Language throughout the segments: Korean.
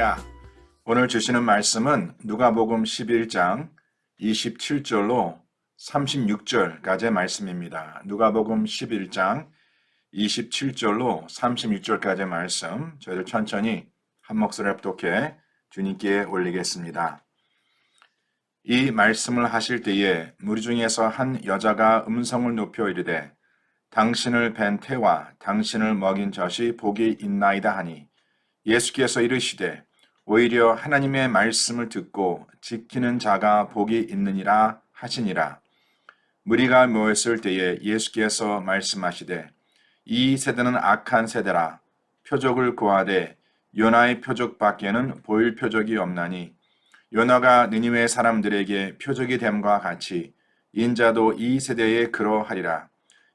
할렐루야. 오늘 주시는 말씀은 누가복음 11장 27절로 36절까지의 말씀입니다. 누가복음 11장 27절로 36절까지의 말씀, 저희들 천천히 한 목소리 합독해 주님께 올리겠습니다. 이 말씀을 하실 때에 무리 중에서 한 여자가 음성을 높여 이르되 당신을 뵌 태와 당신을 먹인 젖이 복이 있나이다 하니 예수께서 이르시되 오히려 하나님의 말씀을 듣고 지키는 자가 복이 있느니라 하시니라. 무리가 모였을 때에 예수께서 말씀하시되 이 세대는 악한 세대라. 표적을 구하되 요나의 표적밖에는 보일 표적이 없나니 요나가 느니웨 사람들에게 표적이 됨과 같이 인자도 이 세대에 그러하리라.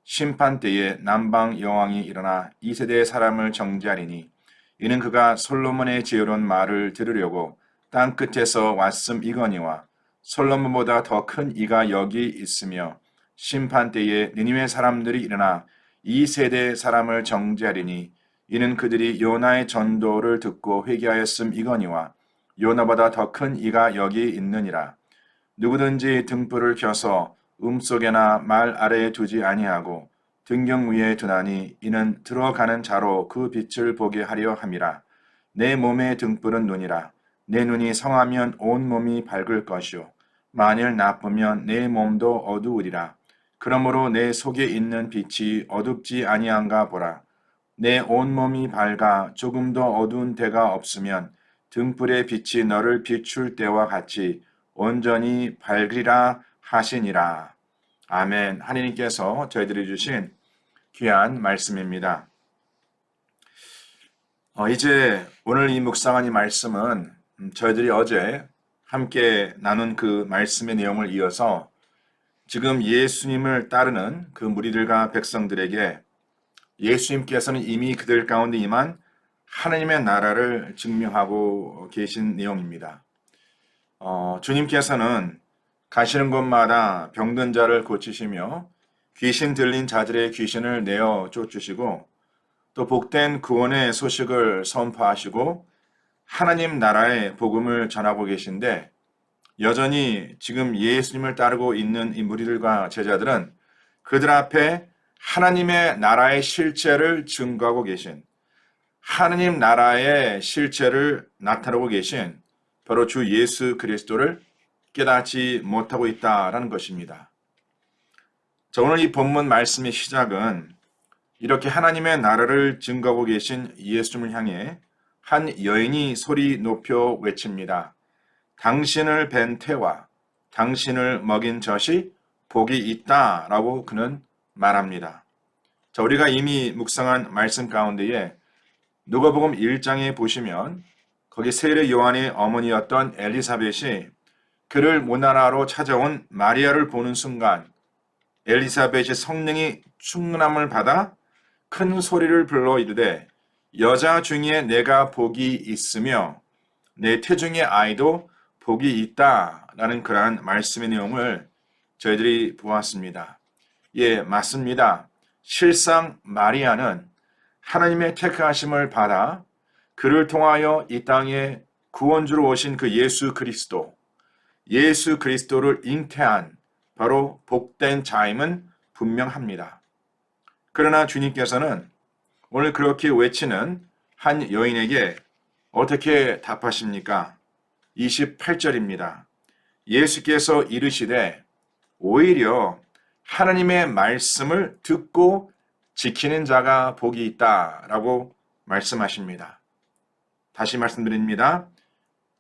심판 때에 남방 여왕이 일어나 이 세대의 사람을 정죄하리니 이는 그가 솔로몬의 지혜로운 말을 들으려고 땅 끝에서 왔음이거니와 솔로몬보다 더 큰 이가 여기 있으며 심판 때에 느니웨 사람들이 일어나 이 세대의 사람을 정죄하리니 이는 그들이 요나의 전도를 듣고 회개하였음이거니와 요나보다 더 큰 이가 여기 있느니라. 누구든지 등불을 켜서 음속에나 말 아래에 두지 아니하고 등경 위에 두나니 이는 들어가는 자로 그 빛을 보게 하려 함이라. 내 몸의 등불은 눈이라. 내 눈이 성하면 온 몸이 밝을 것이요 만일 나쁘면 내 몸도 어두우리라. 그러므로 내 속에 있는 빛이 어둡지 아니한가 보라. 내 온 몸이 밝아 조금도 어두운 데가 없으면 등불의 빛이 너를 비출 때와 같이 온전히 밝으리라 하시니라. 아멘. 하나님께서 저희들이 주신 귀한 말씀입니다. 이제 오늘 이 묵상한 이 말씀은 저희들이 어제 함께 나눈 그 말씀의 내용을 이어서 지금 예수님을 따르는 그 무리들과 백성들에게 예수님께서는 이미 그들 가운데 임한 하나님의 나라를 증명하고 계신 내용입니다. 주님께서는 가시는 곳마다 병든 자를 고치시며 귀신 들린 자들의 귀신을 내어 쫓으시고 또 복된 구원의 소식을 선포하시고 하나님 나라의 복음을 전하고 계신데 여전히 지금 예수님을 따르고 있는 이 무리들과 제자들은 그들 앞에 하나님의 나라의 실체를 증거하고 계신 하나님 나라의 실체를 나타내고 계신 바로 주 예수 그리스도를 깨닫지 못하고 있다라는 것입니다. 자, 오늘 이 본문 말씀의 시작은 이렇게 하나님의 나라를 증거하고 계신 예수님을 향해 한 여인이 소리 높여 외칩니다. 당신을 뵌 태와 당신을 먹인 젖이 복이 있다라고 그는 말합니다. 자, 우리가 이미 묵상한 말씀 가운데에 누가복음 1장에 보시면 거기 세례 요한의 어머니였던 엘리사벳이 그를 모나라로 찾아온 마리아를 보는 순간 엘리사벳이 성령이 충만함을 받아 큰 소리를 불러 이르되 여자 중에 내가 복이 있으며 내 태중의 아이도 복이 있다라는 그러한 말씀의 내용을 저희들이 보았습니다. 예, 맞습니다. 실상 마리아는 하나님의 택하심을 받아 그를 통하여 이 땅에 구원주로 오신 그 예수 그리스도를 잉태한 바로 복된 자임은 분명합니다. 그러나 주님께서는 오늘 그렇게 외치는 한 여인에게 어떻게 답하십니까? 28절입니다. 예수께서 이르시되 오히려 하나님의 말씀을 듣고 지키는 자가 복이 있다라고 말씀하십니다. 다시 말씀드립니다.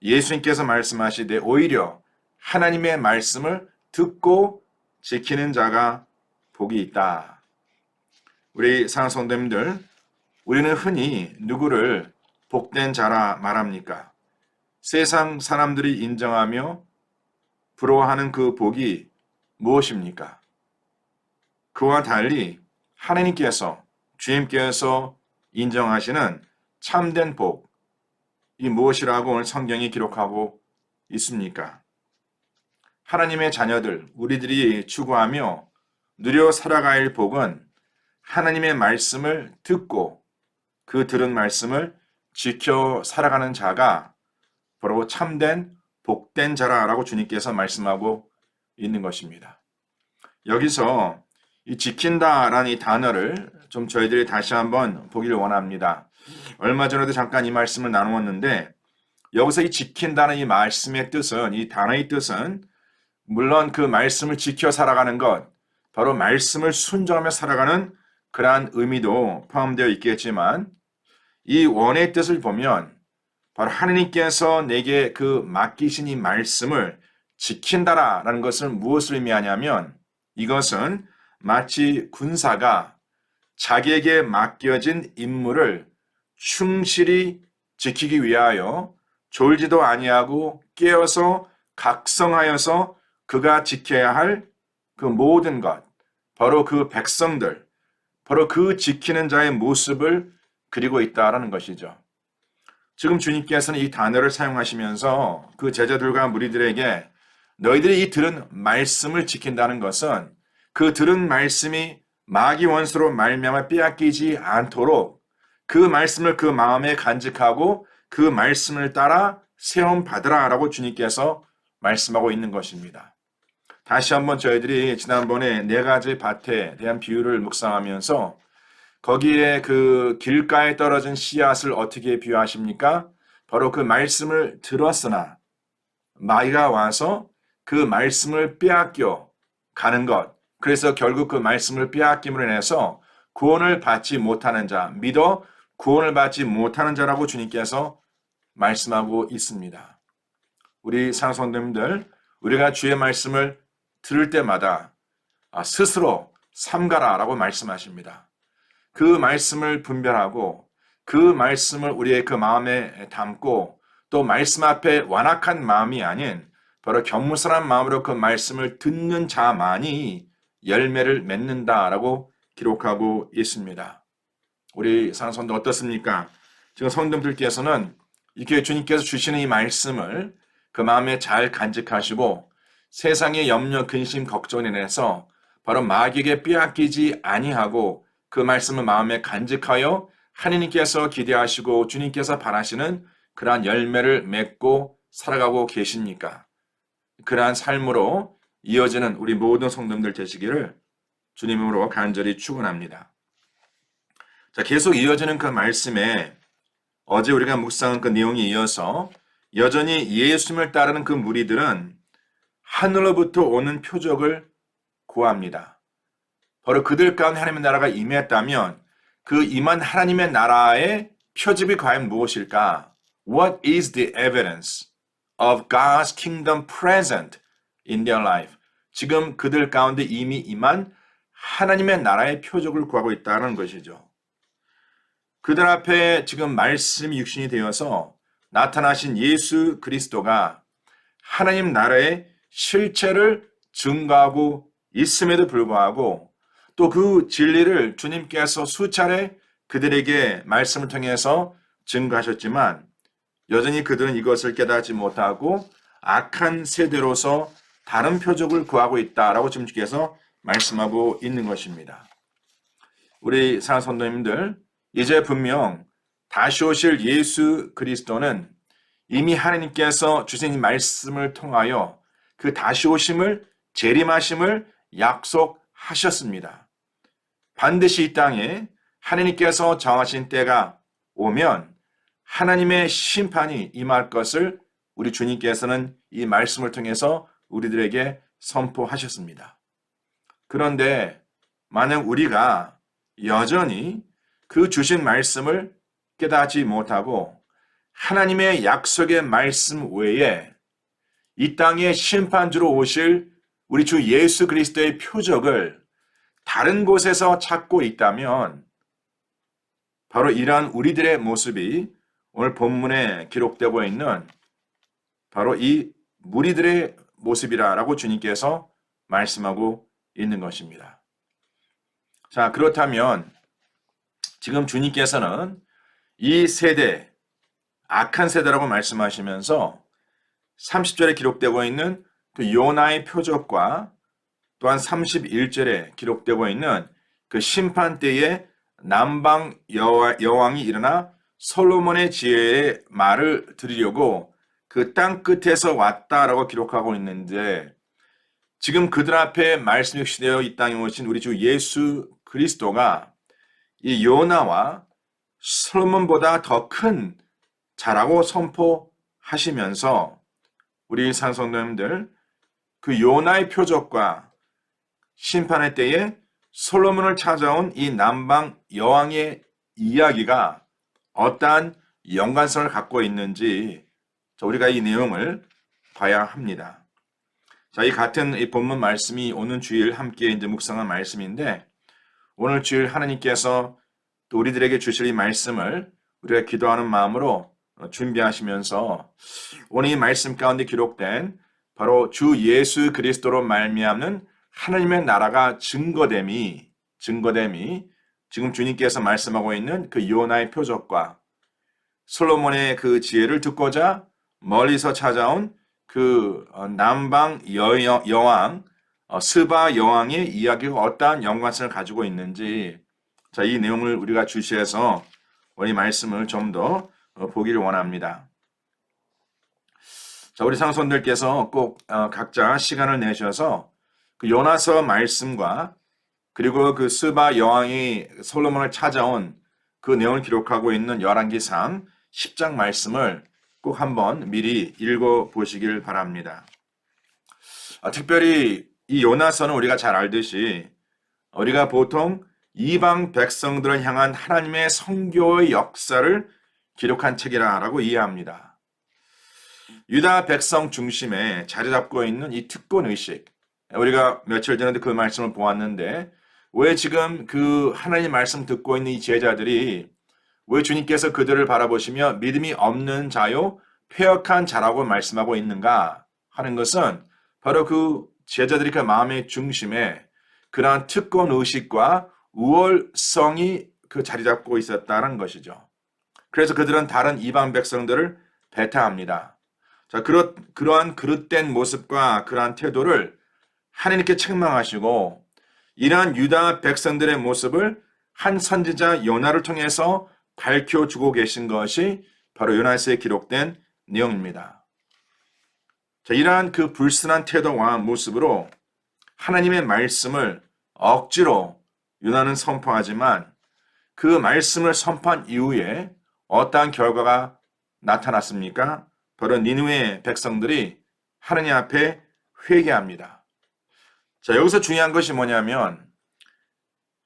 예수님께서 말씀하시되 오히려 하나님의 말씀을 듣고 지키는 자가 복이 있다. 우리 사랑하는 성도님들, 우리는 흔히 누구를 복된 자라 말합니까? 세상 사람들이 인정하며 부러워하는 그 복이 무엇입니까? 그와 달리 하나님께서, 주님께서 인정하시는 참된 복이 무엇이라고 오늘 성경이 기록하고 있습니까? 하나님의 자녀들, 우리들이 추구하며 누려 살아갈 복은 하나님의 말씀을 듣고 그 들은 말씀을 지켜 살아가는 자가 바로 참된 복된 자라라고 주님께서 말씀하고 있는 것입니다. 여기서 이 지킨다라는 이 단어를 좀 저희들이 다시 한번 보기를 원합니다. 얼마 전에도 잠깐 이 말씀을 나누었는데 여기서 이 지킨다는 이 말씀의 뜻은, 이 단어의 뜻은 물론 그 말씀을 지켜 살아가는 것, 바로 말씀을 순종하며 살아가는 그러한 의미도 포함되어 있겠지만 이 원의 뜻을 보면 바로 하느님께서 내게 그 맡기신 이 말씀을 지킨다라는 것은 무엇을 의미하냐면 이것은 마치 군사가 자기에게 맡겨진 임무를 충실히 지키기 위하여 졸지도 아니하고 깨어서 각성하여서 그가 지켜야 할 그 모든 것, 바로 그 백성들, 바로 그 지키는 자의 모습을 그리고 있다라는 것이죠. 지금 주님께서는 이 단어를 사용하시면서 그 제자들과 무리들에게 너희들이 이 들은 말씀을 지킨다는 것은 그 들은 말씀이 마귀 원수로 말미암아 빼앗기지 않도록 그 말씀을 그 마음에 간직하고 그 말씀을 따라 세움 받으라라고 주님께서 말씀하고 있는 것입니다. 다시 한번 저희들이 지난번에 4가지 밭에 대한 비유를 묵상하면서 거기에 그 길가에 떨어진 씨앗을 어떻게 비유하십니까? 바로 그 말씀을 들었으나 마귀가 와서 그 말씀을 빼앗겨 가는 것. 그래서 결국 그 말씀을 빼앗김으로 인해서 구원을 받지 못하는 자, 믿어 구원을 받지 못하는 자라고 주님께서 말씀하고 있습니다. 우리 사랑성도님들, 우리가 주의 말씀을 들을 때마다 스스로 삼가라라고 말씀하십니다. 그 말씀을 분별하고 그 말씀을 우리의 그 마음에 담고 또 말씀 앞에 완악한 마음이 아닌 바로 겸손한 마음으로 그 말씀을 듣는 자만이 열매를 맺는다라고 기록하고 있습니다. 우리 사랑하는 성도 어떻습니까? 지금 성도님들께서는 이렇게 주님께서 주시는 이 말씀을 그 마음에 잘 간직하시고 세상의 염려, 근심, 걱정에 인해서 바로 마귀에게 빼앗기지 아니하고 그 말씀을 마음에 간직하여 하느님께서 기대하시고 주님께서 바라시는 그러한 열매를 맺고 살아가고 계십니까? 그러한 삶으로 이어지는 우리 모든 성도님들 되시기를 주님으로 간절히 축원합니다. 자, 계속 이어지는 그 말씀에 어제 우리가 묵상한 그 내용이 이어서 여전히 예수님을 따르는 그 무리들은 하늘로부터 오는 표적을 구합니다. 바로 그들 가운데 하나님의 나라가 임했다면 그 임한 하나님의 나라의 표적이 과연 무엇일까? What is the evidence of God's kingdom present in their life? 지금 그들 가운데 이미 임한 하나님의 나라의 표적을 구하고 있다는 것이죠. 그들 앞에 지금 말씀이 육신이 되어서 나타나신 예수 그리스도가 하나님 나라의 실체를 증거하고 있음에도 불구하고 또 그 진리를 주님께서 수차례 그들에게 말씀을 통해서 증거하셨지만 여전히 그들은 이것을 깨닫지 못하고 악한 세대로서 다른 표적을 구하고 있다라고 주님께서 말씀하고 있는 것입니다. 우리 사랑하는 성도님들, 이제 분명 다시 오실 예수 그리스도는 이미 하나님께서 주신 이 말씀을 통하여 그 다시 오심을 재림하심을 약속하셨습니다. 반드시 이 땅에 하나님께서 정하신 때가 오면 하나님의 심판이 임할 것을 우리 주님께서는 이 말씀을 통해서 우리들에게 선포하셨습니다. 그런데 만약 우리가 여전히 그 주신 말씀을 깨닫지 못하고 하나님의 약속의 말씀 외에 이 땅에 심판주로 오실 우리 주 예수 그리스도의 표적을 다른 곳에서 찾고 있다면 바로 이러한 우리들의 모습이 오늘 본문에 기록되고 있는 바로 이 무리들의 모습이라고 주님께서 말씀하고 있는 것입니다. 자, 그렇다면 지금 주님께서는 이 세대, 악한 세대라고 말씀하시면서 30절에 기록되고 있는 그 요나의 표적과 또한 31절에 기록되고 있는 그 심판 때에 남방 여왕이 일어나 솔로몬의 지혜의 말을 들으려고 그 그 땅 끝에서 왔다라고 기록하고 있는데 지금 그들 앞에 말씀이 시되어 이 땅에 오신 우리 주 예수 그리스도가 이 요나와 솔로몬보다 더 큰 자라고 선포하시면서 우리 산성도님들 그 요나의 표적과 심판의 때에 솔로몬을 찾아온 이 남방 여왕의 이야기가 어떠한 연관성을 갖고 있는지 우리가 이 내용을 봐야 합니다. 자, 이 같은 이 본문 말씀이 오는 주일 함께 이제 묵상한 말씀인데 오늘 주일 하나님께서 또 우리들에게 주실 이 말씀을 우리가 기도하는 마음으로 준비하시면서 오늘 이 말씀 가운데 기록된 바로 주 예수 그리스도로 말미암는 하나님의 나라가 증거됨이 지금 주님께서 말씀하고 있는 그 요나의 표적과 솔로몬의 그 지혜를 듣고자 멀리서 찾아온 그 남방 여왕 스바 여왕의 이야기가 어떠한 연관성을 가지고 있는지 자, 이 내용을 우리가 주시해서 우리 말씀을 좀 더 보기를 원합니다. 자, 우리 상손들께서 꼭 각자 시간을 내셔서 그 요나서 말씀과 그리고 그 스바 여왕이 솔로몬을 찾아온 그 내용을 기록하고 있는 열왕기상 10장 말씀을 꼭 한번 미리 읽어보시길 바랍니다. 특별히 이 요나서는 우리가 잘 알듯이 우리가 보통 이방 백성들을 향한 하나님의 선교의 역사를 기록한 책이라고 이해합니다. 유다 백성 중심에 자리 잡고 있는 이 특권의식, 우리가 며칠 전에도 그 말씀을 보았는데 왜 지금 그 하나님 말씀 듣고 있는 이 제자들이 왜 주님께서 그들을 바라보시며 믿음이 없는 자요 패역한 자라고 말씀하고 있는가 하는 것은 바로 그 제자들이 그 마음의 중심에 그러한 특권의식과 우월성이 그 자리 잡고 있었다는 것이죠. 그래서 그들은 다른 이방 백성들을 배타합니다. 자, 그러한 그릇된 모습과 그러한 태도를 하나님께 책망하시고 이러한 유다 백성들의 모습을 한 선지자 요나를 통해서 밝혀주고 계신 것이 바로 요나서에 기록된 내용입니다. 자, 이러한 그 불순한 태도와 모습으로 하나님의 말씀을 억지로 요나는 선포하지만 그 말씀을 선포한 이후에 어떠한 결과가 나타났습니까? 바로 니느웨 백성들이 하나님 앞에 회개합니다. 자, 여기서 중요한 것이 뭐냐면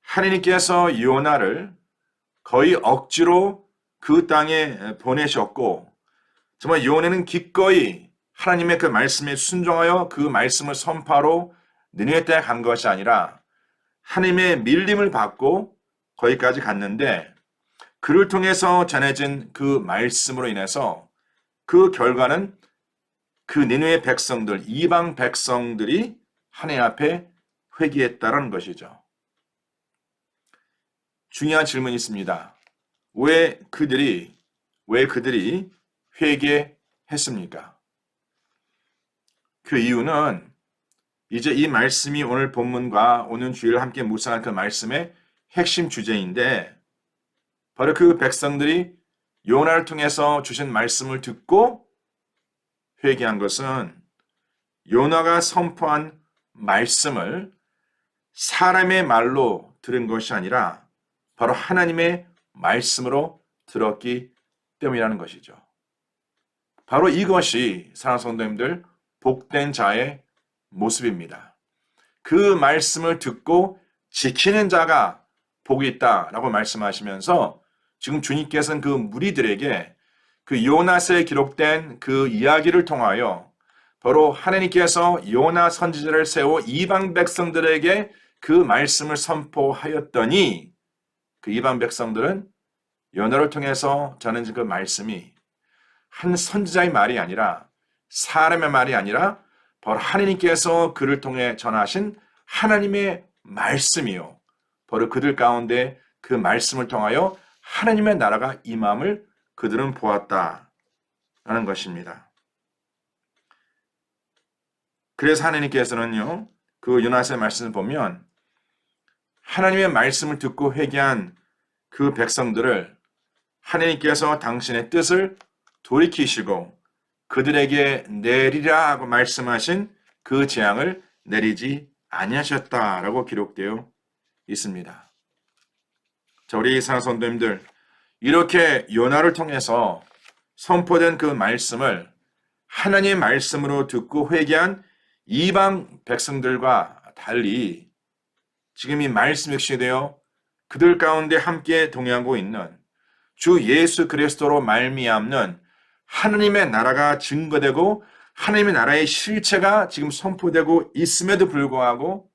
하나님께서 요나를 거의 억지로 그 땅에 보내셨고 정말 요나는 기꺼이 하나님의 그 말씀에 순종하여 그 말씀을 선포하러 니느웨 땅에 간 것이 아니라 하나님의 밀림을 받고 거기까지 갔는데 그를 통해서 전해진 그 말씀으로 인해서 그 결과는 그 니느웨 백성들, 이방 백성들이 하나님 앞에 회개했다라는 것이죠. 중요한 질문이 있습니다. 왜 그들이 회개했습니까? 그 이유는 이제 이 말씀이 오늘 본문과 오늘 주일 함께 묵상한 그 말씀의 핵심 주제인데 바로 그 백성들이 요나를 통해서 주신 말씀을 듣고 회개한 것은 요나가 선포한 말씀을 사람의 말로 들은 것이 아니라 바로 하나님의 말씀으로 들었기 때문이라는 것이죠. 바로 이것이 사랑하는 성도님들 복된 자의 모습입니다. 그 말씀을 듣고 지키는 자가 복이 있다라고 말씀하시면서 지금 주님께서는 그 무리들에게 그 요나서에 기록된 그 이야기를 통하여 바로 하나님께서 요나 선지자를 세워 이방 백성들에게 그 말씀을 선포하였더니 그 이방 백성들은 요나를 통해서 전해진 그 말씀이 한 선지자의 말이 아니라 사람의 말이 아니라 바로 하나님께서 그를 통해 전하신 하나님의 말씀이요. 바로 그들 가운데 그 말씀을 통하여 하나님의 나라가 임함을 그들은 보았다라는 것입니다. 그래서 하나님께서는요, 그 요나서의 말씀을 보면 하나님의 말씀을 듣고 회개한 그 백성들을 하나님께서 당신의 뜻을 돌이키시고 그들에게 내리라 하고 말씀하신 그 재앙을 내리지 아니하셨다라고 기록되어 있습니다. 자, 우리 사랑하는 성도님들, 이렇게 요나를 통해서 선포된 그 말씀을 하나님의 말씀으로 듣고 회개한 이방 백성들과 달리 지금 이 말씀 역시 되어 그들 가운데 함께 동행하고 있는 주 예수 그리스도로 말미암는 하나님의 나라가 증거되고 하나님의 나라의 실체가 지금 선포되고 있음에도 불구하고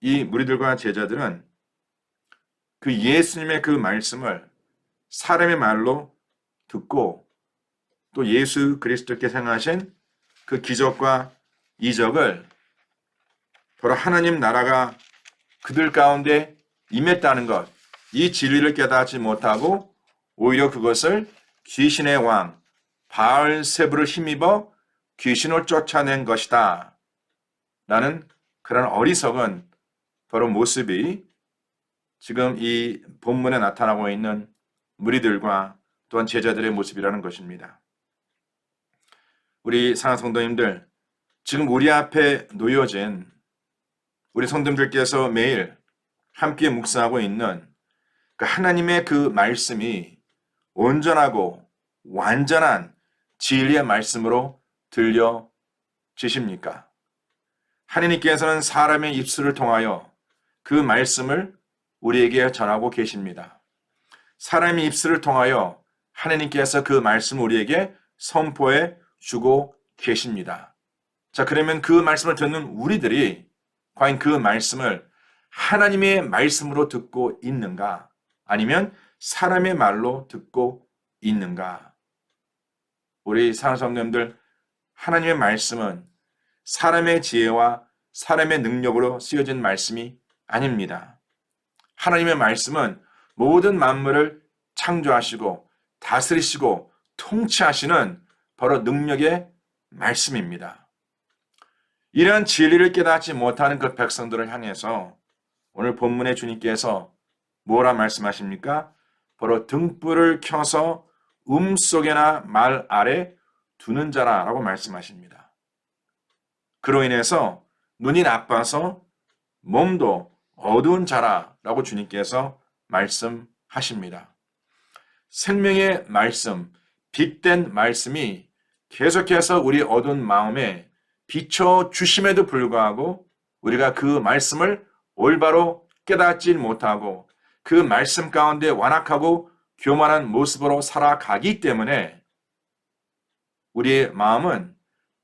이 무리들과 제자들은 그 예수님의 그 말씀을 사람의 말로 듣고 또 예수 그리스도께서 행하신 그 기적과 이적을 바로 하나님 나라가 그들 가운데 임했다는 것, 이 진리를 깨닫지 못하고 오히려 그것을 귀신의 왕 바알세불을 힘입어 귀신을 쫓아낸 것이다 라는 그런 어리석은 바로 모습이 지금 이 본문에 나타나고 있는 무리들과 또한 제자들의 모습이라는 것입니다. 우리 사랑하는 성도님들, 지금 우리 앞에 놓여진 우리 성도님들께서 매일 함께 묵상하고 있는 그 하나님의 그 말씀이 온전하고 완전한 진리의 말씀으로 들려지십니까? 하나님께서는 사람의 입술을 통하여 그 말씀을 우리에게 전하고 계십니다. 사람의 입술을 통하여 하나님께서 그 말씀을 우리에게 선포해 주고 계십니다. 자, 그러면 그 말씀을 듣는 우리들이 과연 그 말씀을 하나님의 말씀으로 듣고 있는가? 아니면 사람의 말로 듣고 있는가? 우리 사랑하는 성도님들, 하나님의 말씀은 사람의 지혜와 사람의 능력으로 쓰여진 말씀이 아닙니다. 하나님의 말씀은 모든 만물을 창조하시고 다스리시고 통치하시는 바로 능력의 말씀입니다. 이러한 진리를 깨닫지 못하는 그 백성들을 향해서 오늘 본문의 주님께서 뭐라 말씀하십니까? 바로 등불을 켜서 속에나 말 아래 두는 자라라고 말씀하십니다. 그로 인해서 눈이 나빠서 몸도 어두운 자라라고 주님께서 말씀하십니다. 생명의 말씀, 빛된 말씀이 계속해서 우리 어두운 마음에 비춰주심에도 불구하고 우리가 그 말씀을 올바로 깨닫지 못하고 그 말씀 가운데 완악하고 교만한 모습으로 살아가기 때문에 우리의 마음은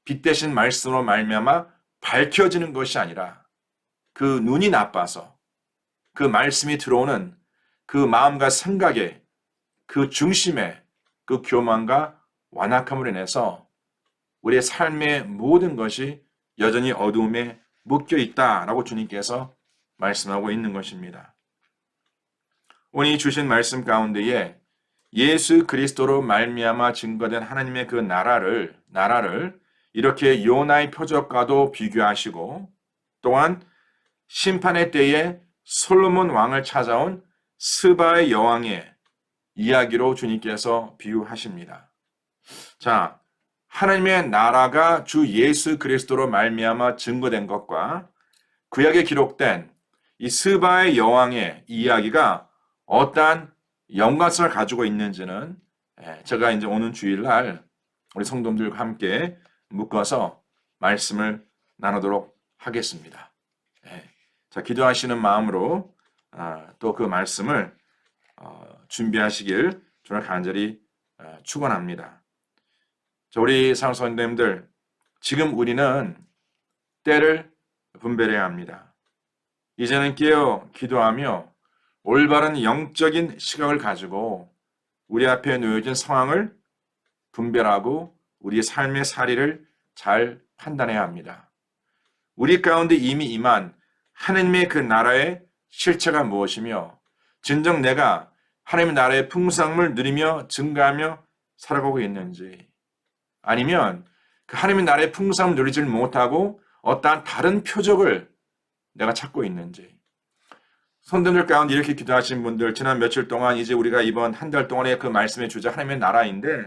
빛 대신 말씀으로 말미암아 밝혀지는 것이 아니라 그 눈이 나빠서 그 말씀이 들어오는 그 마음과 생각에 그 중심에 그 교만과 완악함으로 인해서 우리의 삶의 모든 것이 여전히 어두움에 묶여 있다라고 주님께서 말씀하고 있는 것입니다. 오늘 주신 말씀 가운데에 예수 그리스도로 말미암아 증거된 하나님의 그 나라를 이렇게 요나의 표적과도 비교하시고 또한 심판의 때에 솔로몬 왕을 찾아온 스바의 여왕의 이야기로 주님께서 비유하십니다. 자, 하나님의 나라가 주 예수 그리스도로 말미암아 증거된 것과 구약에 기록된 이 스바의 여왕의 이야기가 어떠한 연관성을 가지고 있는지는 제가 이제 오는 주일날 우리 성도님들과 함께 묶어서 말씀을 나누도록 하겠습니다. 자, 기도하시는 마음으로 또 그 말씀을 준비하시길 저는 간절히 축원합니다. 자, 우리 사랑하는 성도님들, 지금 우리는 때를 분별해야 합니다. 이제는 깨어 기도하며 올바른 영적인 시각을 가지고 우리 앞에 놓여진 상황을 분별하고 우리의 삶의 사리를 잘 판단해야 합니다. 우리 가운데 이미 임한 하나님의 그 나라의 실체가 무엇이며 진정 내가 하나님의 나라의 풍성함을 누리며 증가하며 살아가고 있는지 아니면 그 하나님의 나라의 풍성함을 누리지 못하고 어떠한 다른 표적을 내가 찾고 있는지 성도들 가운데 이렇게 기도하신 분들 지난 며칠 동안 이제 우리가 이번 한 달 동안의 그 말씀의 주제 하나님의 나라인데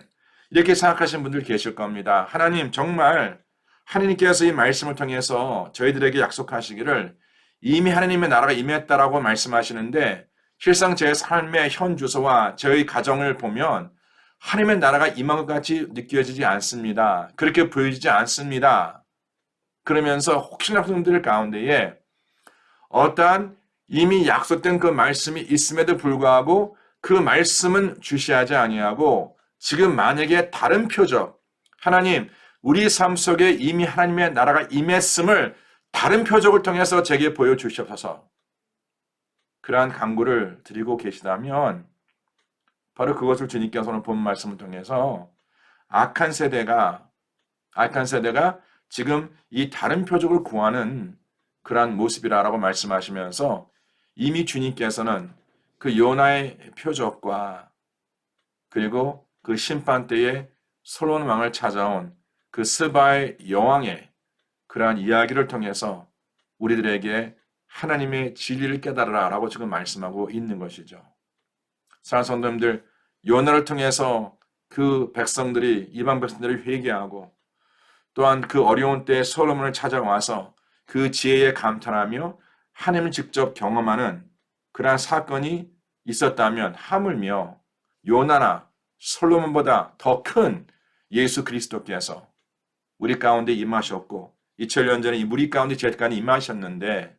이렇게 생각하시는 분들 계실 겁니다. 하나님, 정말 하나님께서 이 말씀을 통해서 저희들에게 약속하시기를 이미 하나님의 나라가 임했다라고 말씀하시는데, 실상 제 삶의 현 주소와 저희 가정을 보면 하나님의 나라가 임한 것 같이 느껴지지 않습니다. 그렇게 보여지지 않습니다. 그러면서 혹시나 분들 가운데에 어떠한 이미 약속된 그 말씀이 있음에도 불구하고 그 말씀은 주시하지 아니하고 지금 만약에 다른 표적, 하나님, 우리 삶 속에 이미 하나님의 나라가 임했음을 다른 표적을 통해서 제게 보여주시옵소서. 그러한 간구를 드리고 계시다면 바로 그것을 주님께서는 본 말씀을 통해서 악한 세대가 지금 이 다른 표적을 구하는 그러한 모습이라고 말씀하시면서 이미 주님께서는 그 요나의 표적과 그리고 그 심판 때에 솔로몬 왕을 찾아온 그 스바의 여왕의 그러한 이야기를 통해서 우리들에게 하나님의 진리를 깨달으라 라고 지금 말씀하고 있는 것이죠. 사랑하는 성도님들, 요나를 통해서 그 백성들이, 이방 백성들이 회개하고 또한 그 어려운 때에 솔로몬을 찾아와서 그 지혜에 감탄하며 하나님을 직접 경험하는 그러한 사건이 있었다면 하물며 요나나 솔로몬보다 더 큰 예수 그리스도께서 우리 가운데 임하셨고 2000년 전에 우리 가운데 제까지 임하셨는데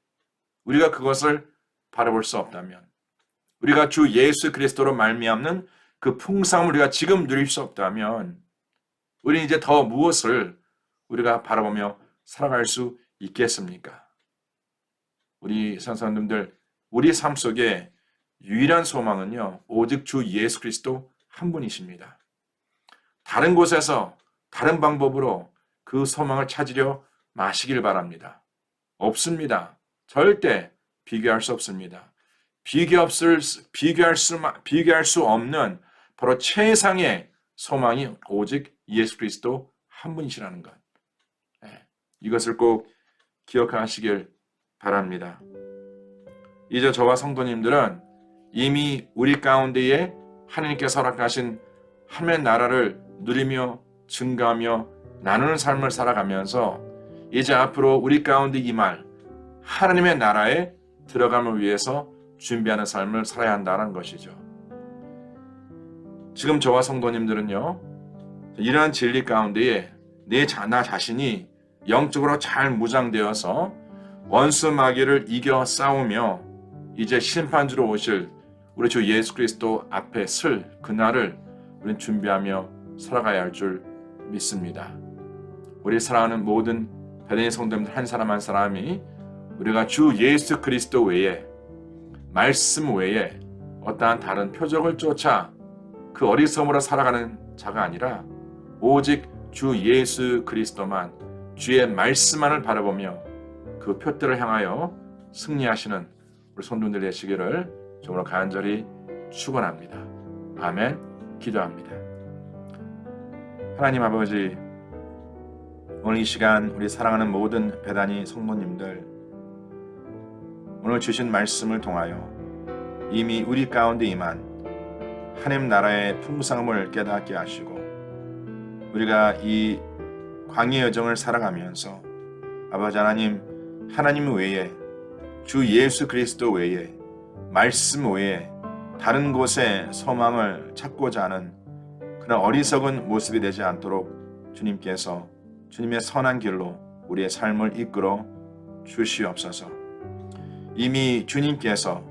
우리가 그것을 바라볼 수 없다면, 우리가 주 예수 그리스도로 말미암는 그 풍성함을 우리가 지금 누릴 수 없다면 우리는 이제 더 무엇을 우리가 바라보며 살아갈 수 있겠습니까? 우리 성도님들, 우리 삶 속에 유일한 소망은요, 오직 주 예수 그리스도 한 분이십니다. 다른 곳에서 다른 방법으로 그 소망을 찾으려 마시길 바랍니다. 없습니다. 절대 비교할 수 없습니다. 비교할 수 없는 바로 최상의 소망이 오직 예수 그리스도 한 분이시라는 것. 이것을 꼭 기억하시길 바랍니다. 이제 저와 성도님들은 이미 우리 가운데에 하나님께서 허락하신 하나님의 나라를 누리며 증거하며 나누는 삶을 살아가면서 이제 앞으로 우리 가운데 임할 하나님의 나라에 들어감을 위해서 준비하는 삶을 살아야 한다는 것이죠. 지금 저와 성도님들은요, 이러한 진리 가운데에 나 자신이 영적으로 잘 무장되어서 원수 마귀를 이겨 싸우며 이제 심판주로 오실 우리 주 예수 그리스도 앞에 설 그날을 우리는 준비하며 살아가야 할 줄 믿습니다. 우리 사랑하는 모든 베레니 성도님들 한 사람 한 사람이 우리가 주 예수 그리스도 외에, 말씀 외에 어떠한 다른 표적을 쫓아 그 어리석음으로 살아가는 자가 아니라 오직 주 예수 그리스도만, 주의 말씀만을 바라보며 그 표대를 향하여 승리하시는 우리 성도님들 되시기를 정말 간절히 축원합니다. 아멘. 기도합니다. 하나님 아버지, 오늘 이 시간 우리 사랑하는 모든 베다니 성도님들, 오늘 주신 말씀을 통하여 이미 우리 가운데 임한 하나님 나라의 풍성함을 깨닫게 하시고 우리가 이 광야 여정을 살아가면서 아버지 하나님 외에, 주 예수 그리스도 외에, 말씀 외에 다른 곳에 소망을 찾고자 하는 그런 어리석은 모습이 되지 않도록 주님께서 주님의 선한 길로 우리의 삶을 이끌어 주시옵소서. 이미 주님께서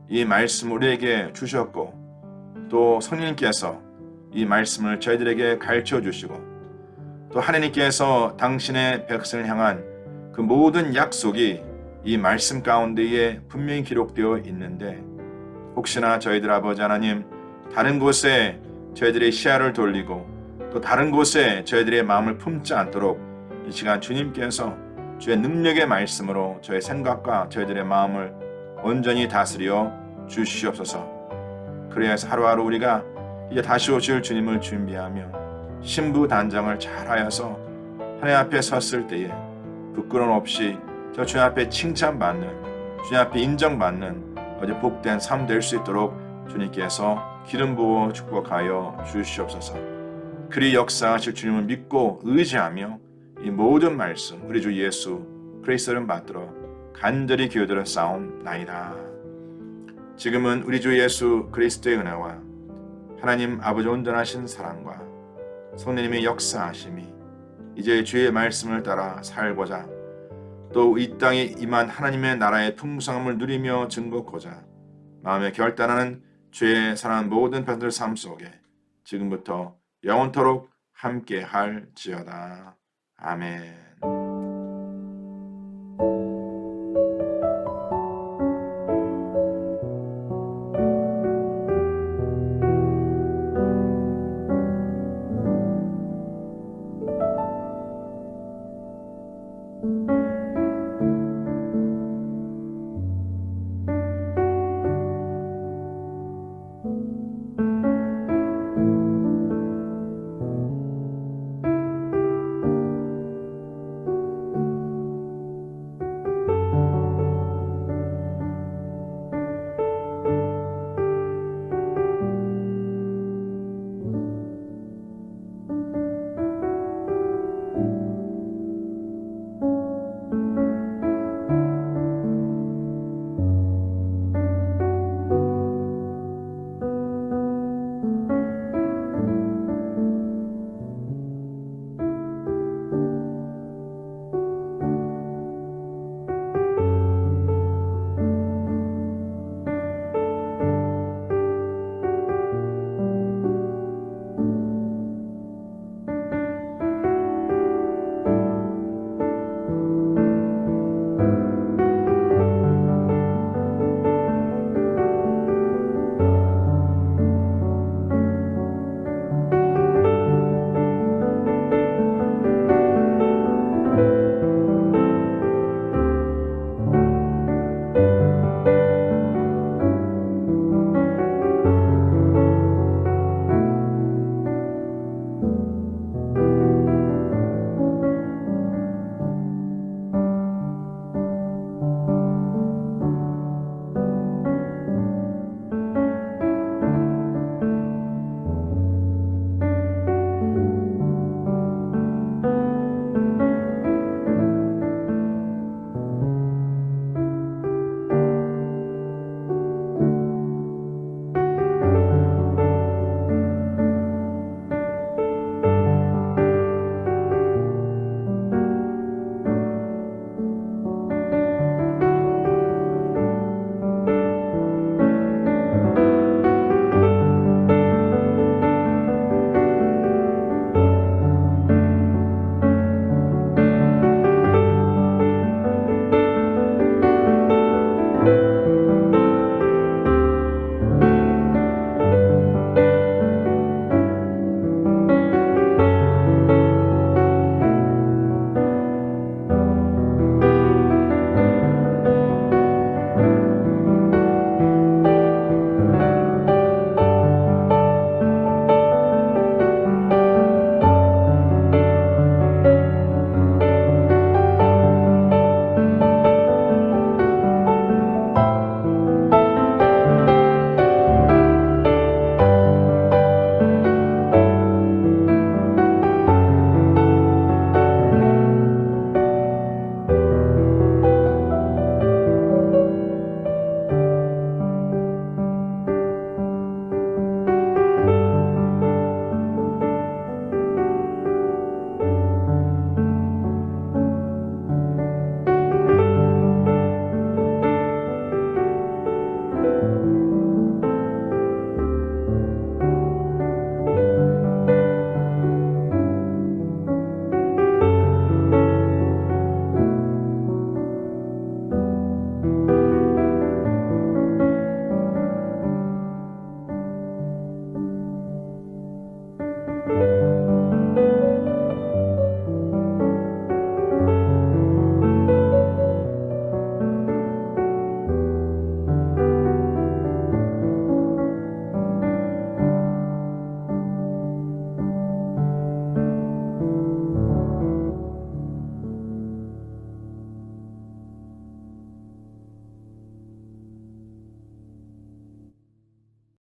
이 말씀 우리에게 주셨고 또 성령님께서 이 말씀을 저희들에게 가르쳐 주시고 또 하나님께서 당신의 백성을 향한 그 모든 약속이 이 말씀 가운데에 분명히 기록되어 있는데 혹시나 저희들 아버지 하나님 다른 곳에 저희들의 시야를 돌리고 또 다른 곳에 저희들의 마음을 품지 않도록 이 시간 주님께서 주의 능력의 말씀으로 저의 생각과 저희들의 마음을 온전히 다스려 주시옵소서. 그래야 해서 하루하루 우리가 이제 다시 오실 주님을 준비하며 신부단장을 잘하여서 하나님 앞에 섰을 때에 부끄러움 없이 저 주님 앞에 칭찬받는, 주님 앞에 인정받는 어디 복된 삶 될 수 있도록 주님께서 기름 부어 축복하여 주시옵소서. 그리 역사하실 주님을 믿고 의지하며 이 모든 말씀 우리 주 예수 그리스도를 받들어 간절히 기도드려 싸움나이다. 지금은 우리 주 예수 그리스도의 은혜와 하나님 아버지 온전하신 사랑과 성령님의 역사하심이 이제 주의 말씀을 따라 살고자 또 이 땅에 임한 하나님의 나라의 풍성함을 누리며 증거하고자 마음에 결단하는 죄의 사랑하는 모든 편들 삶 속에 지금부터 영원토록 함께 할지어다. 아멘.